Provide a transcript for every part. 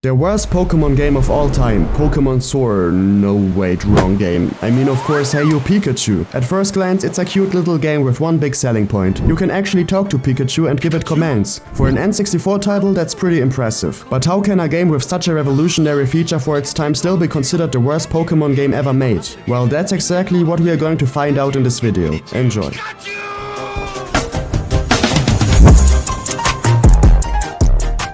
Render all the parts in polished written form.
The worst Pokemon game of all time, Pokemon Sword. No wait, wrong game. I mean of course Hey You Pikachu. At first glance it's a cute little game with one big selling point. You can actually talk to Pikachu and give it commands. For an N64 title that's pretty impressive. But how can a game with such a revolutionary feature for its time still be considered the worst Pokemon game ever made? Well, that's exactly what we are going to find out in this video. Enjoy.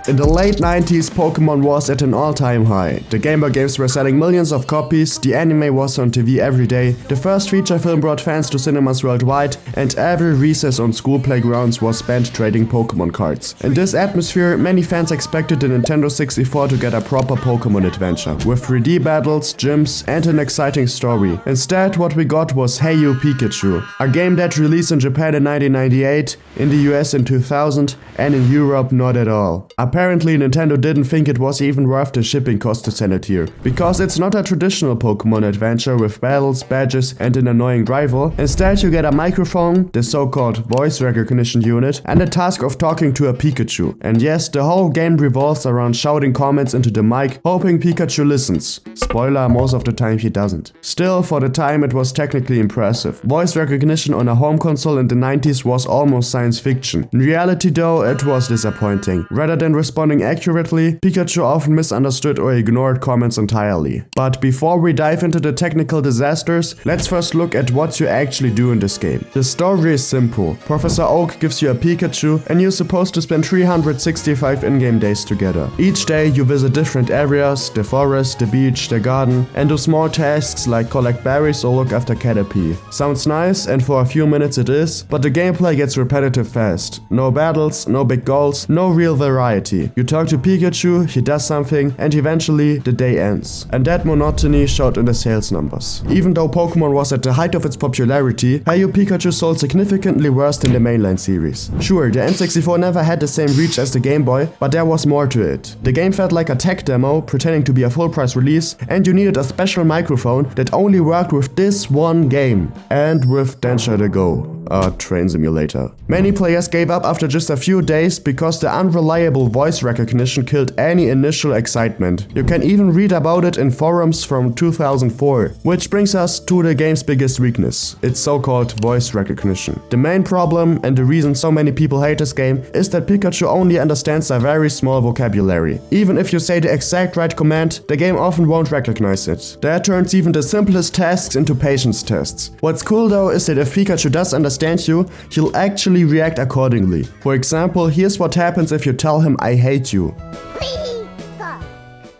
In the late 90s, Pokémon was at an all-time high. The Game Boy games were selling millions of copies, the anime was on TV every day, the first feature film brought fans to cinemas worldwide, and every recess on school playgrounds was spent trading Pokémon cards. In this atmosphere, many fans expected the Nintendo 64 to get a proper Pokémon adventure, with 3D battles, gyms, and an exciting story. Instead, what we got was Hey You Pikachu, a game that released in Japan in 1998, in the US in 2000, and in Europe not at all. Apparently Nintendo didn't think it was even worth the shipping cost to send it here, because it's not a traditional Pokemon adventure with battles, badges and an annoying rival. Instead you get a microphone, the so-called voice recognition unit, and the task of talking to a Pikachu. And yes, the whole game revolves around shouting comments into the mic, hoping Pikachu listens. Spoiler, most of the time he doesn't. Still, for the time it was technically impressive. Voice recognition on a home console in the 90s was almost science fiction. In reality though, it was disappointing. Rather than responding accurately, Pikachu often misunderstood or ignored comments entirely. But before we dive into the technical disasters, let's first look at what you actually do in this game. The story is simple. Professor Oak gives you a Pikachu and you're supposed to spend 365 in-game days together. Each day you visit different areas, the forest, the beach, the garden, and do small tasks like collect berries or look after Caterpie. Sounds nice, and for a few minutes it is, but the gameplay gets repetitive fast. No battles, no big goals, no real variety. You talk to Pikachu, he does something, and eventually the day ends. And that monotony showed in the sales numbers. Even though Pokémon was at the height of its popularity, Hey You Pikachu sold significantly worse than the mainline series. Sure, the N64 never had the same reach as the Game Boy, but there was more to it. The game felt like a tech demo, pretending to be a full-price release, and you needed a special microphone that only worked with this one game. And with Danger to Go, a train simulator. Many players gave up after just a few days because the unreliable voice recognition killed any initial excitement. You can even read about it in forums from 2004. Which brings us to the game's biggest weakness, its so-called voice recognition. The main problem, and the reason so many people hate this game, is that Pikachu only understands a very small vocabulary. Even if you say the exact right command, the game often won't recognize it. That turns even the simplest tasks into patience tests. What's cool though is that if Pikachu does understand you, he'll actually react accordingly. For example, here's what happens if you tell him I hate you.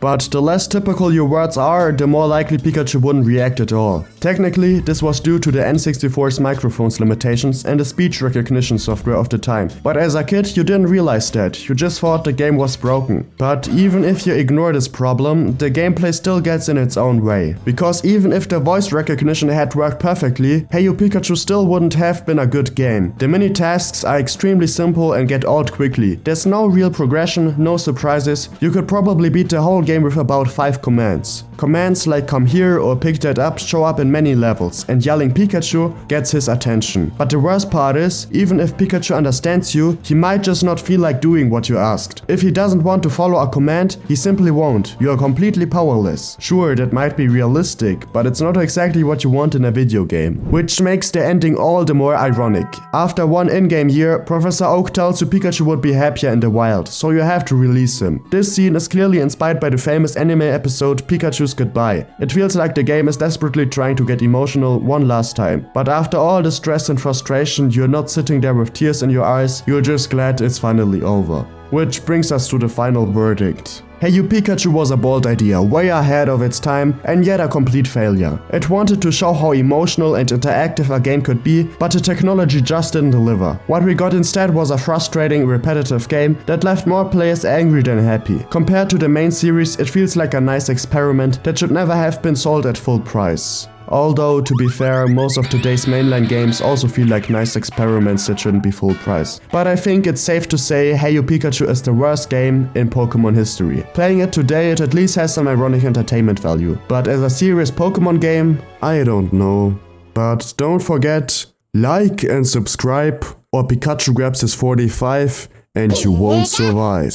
But the less typical your words are, the more likely Pikachu wouldn't react at all. Technically, this was due to the N64's microphone's limitations and the speech recognition software of the time. But as a kid, you didn't realize that, you just thought the game was broken. But even if you ignore this problem, the gameplay still gets in its own way. Because even if the voice recognition had worked perfectly, Hey You Pikachu still wouldn't have been a good game. The mini tasks are extremely simple and get old quickly. There's no real progression, no surprises. You could probably beat the whole game with about 5 commands. Commands like come here or pick that up show up in many levels, and yelling Pikachu gets his attention. But the worst part is, even if Pikachu understands you, he might just not feel like doing what you asked. If he doesn't want to follow a command, he simply won't. You are completely powerless. Sure, that might be realistic, but it's not exactly what you want in a video game. Which makes the ending all the more ironic. After one in-game year, Professor Oak tells you Pikachu would be happier in the wild, so you have to release him. This scene is clearly inspired by the famous anime episode Pikachu's Goodbye. It feels like the game is desperately trying to get emotional one last time. But after all the stress and frustration, you're not sitting there with tears in your eyes, you're just glad it's finally over. Which brings us to the final verdict. Hey You Pikachu was a bold idea, way ahead of its time, and yet a complete failure. It wanted to show how emotional and interactive a game could be, but the technology just didn't deliver. What we got instead was a frustrating, repetitive game that left more players angry than happy. Compared to the main series, it feels like a nice experiment that should never have been sold at full price. Although, to be fair, most of today's mainline games also feel like nice experiments that shouldn't be full price. But I think it's safe to say Hey You Pikachu is the worst game in Pokemon history. Playing it today, it at least has some ironic entertainment value. But as a serious Pokemon game, I don't know. But don't forget, like and subscribe, or Pikachu grabs his 45 and you won't survive.